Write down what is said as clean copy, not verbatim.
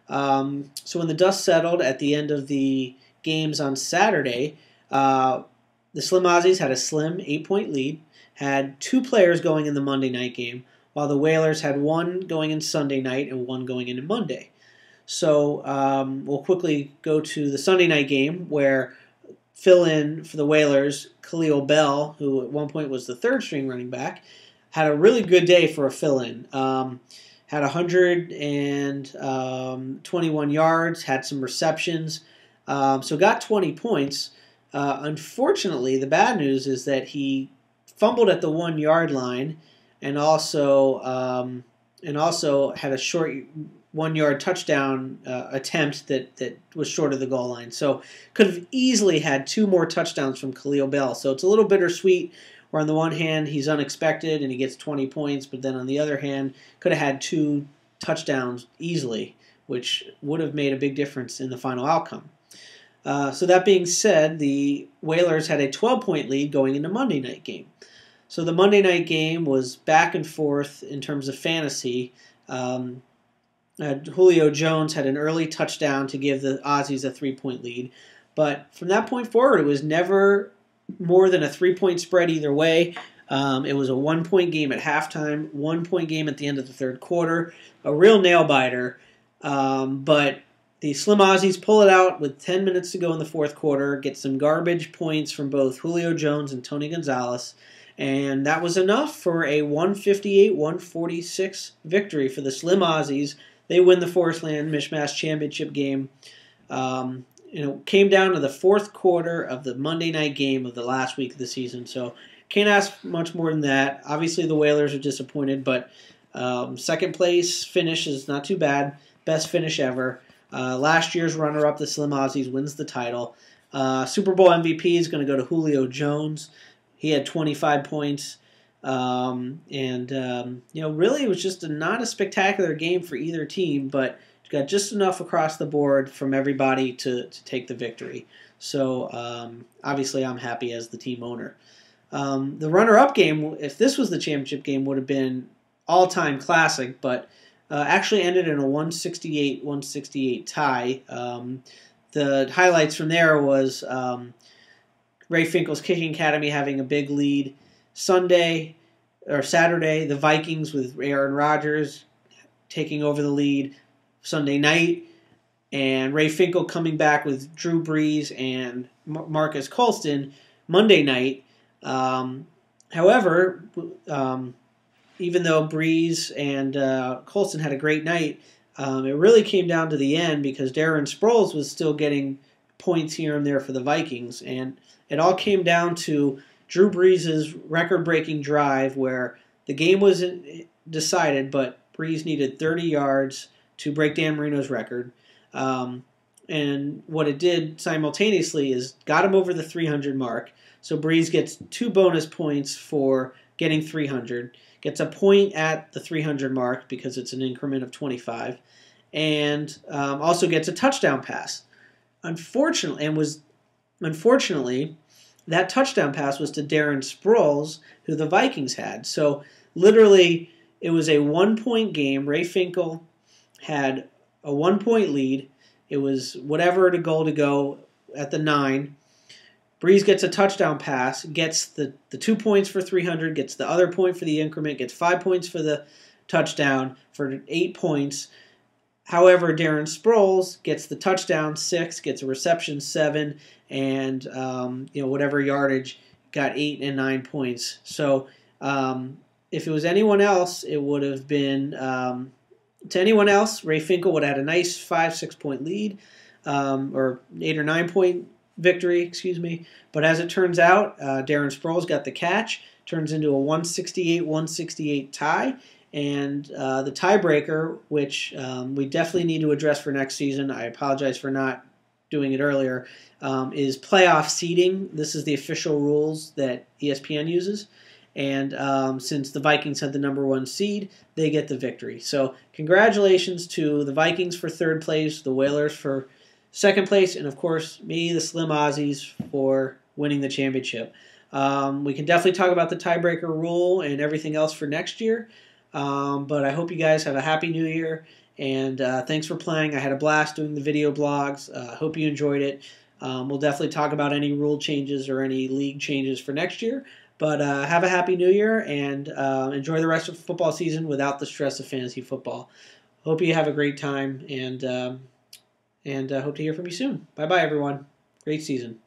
So when the dust settled at the end of the games on Saturday, the Slim Aussies had a slim 8-point lead, had 2 players going in the Monday night game, while the Whalers had 1 going in Sunday night and 1 going into Monday. So we'll quickly go to the Sunday night game where fill-in for the Whalers, Khalil Bell, who at one point was the third-string running back, had a really good day for a fill-in. Had 121 yards, had some receptions, so got 20 points. Unfortunately, the bad news is that he fumbled at the 1-yard line and also had a short 1-yard touchdown attempt that was short of the goal line. So could have easily had 2 more touchdowns from Khalil Bell. So it's a little bittersweet where on the one hand he's unexpected and he gets 20 points, but then on the other hand could have had 2 touchdowns easily, which would have made a big difference in the final outcome. So that being said, the Whalers had a 12-point lead going into Monday night game. So the Monday night game was back and forth in terms of fantasy. Julio Jones had an early touchdown to give the Aussies a 3-point lead. But from that point forward, it was never more than a 3-point spread either way. It was a 1-point game at halftime, 1-point game at the end of the third quarter. A real nail-biter. But the Slim Aussies pull it out with 10 minutes to go in the fourth quarter, get some garbage points from both Julio Jones and Tony Gonzalez, and that was enough for a 158-146 victory for the Slim Aussies. They win the ForrestLand MishMash championship game. Came down to the fourth quarter of the Monday night game of the last week of the season, so can't ask much more than that. Obviously, the Whalers are disappointed, but second place finish is not too bad. Best finish ever. Last year's runner-up, the Slim Aussies, wins the title. Super Bowl MVP is going to go to Julio Jones. He had 25 points. Really, it was just not a spectacular game for either team, but got just enough across the board from everybody to take the victory. So, obviously, I'm happy as the team owner. The runner-up game, if this was the championship game, would have been all-time classic, but actually ended in a 168-168 tie. The highlights from there was Ray Finkel's Kicking Academy having a big lead. Saturday, the Vikings with Aaron Rodgers taking over the lead. Sunday night, and Ray Finkel coming back with Drew Brees and Marcus Colston Monday night. However, even though Brees and Colston had a great night, it really came down to the end because Darren Sproles was still getting points here and there for the Vikings, and it all came down to Drew Brees' record-breaking drive where the game was decided, but Brees needed 30 yards to break Dan Marino's record. And what it did simultaneously is got him over the 300 mark. So Brees gets 2 bonus points for getting 300, gets a point at the 300 mark because it's an increment of 25, and also gets a touchdown pass. Unfortunately, that touchdown pass was to Darren Sproles, who the Vikings had. So literally, it was a 1-point game. Ray Finkel had a 1-point lead. It was whatever to go at the 9. Brees gets a touchdown pass, gets the 2 points for 300, gets the other point for the increment, gets 5 points for the touchdown for 8 points. However, Darren Sproles gets the touchdown 6, gets a reception 7, and whatever yardage, got 8 and 9 points. So if it was anyone else, it would have been to anyone else, Ray Finkel would have had a nice 5-6 point lead, or 8 or 9 point victory, excuse me. But as it turns out, Darren Sproles got the catch, turns into a 168-168 tie, and the tiebreaker, which we definitely need to address for next season, I apologize for not doing it earlier, is playoff seeding. This is the official rules that ESPN uses. And since the Vikings had the number 1 seed, they get the victory. So congratulations to the Vikings for 3rd place, the Whalers for 2nd place, and of course me, the Slim Aussies, for winning the championship. We can definitely talk about the tiebreaker rule and everything else for next year. But I hope you guys have a happy new year, And thanks for playing. I had a blast doing the video blogs. Hope you enjoyed it. We'll definitely talk about any rule changes or any league changes for next year. But have a happy new year and enjoy the rest of the football season without the stress of fantasy football. Hope you have a great time and hope to hear from you soon. Bye-bye, everyone. Great season.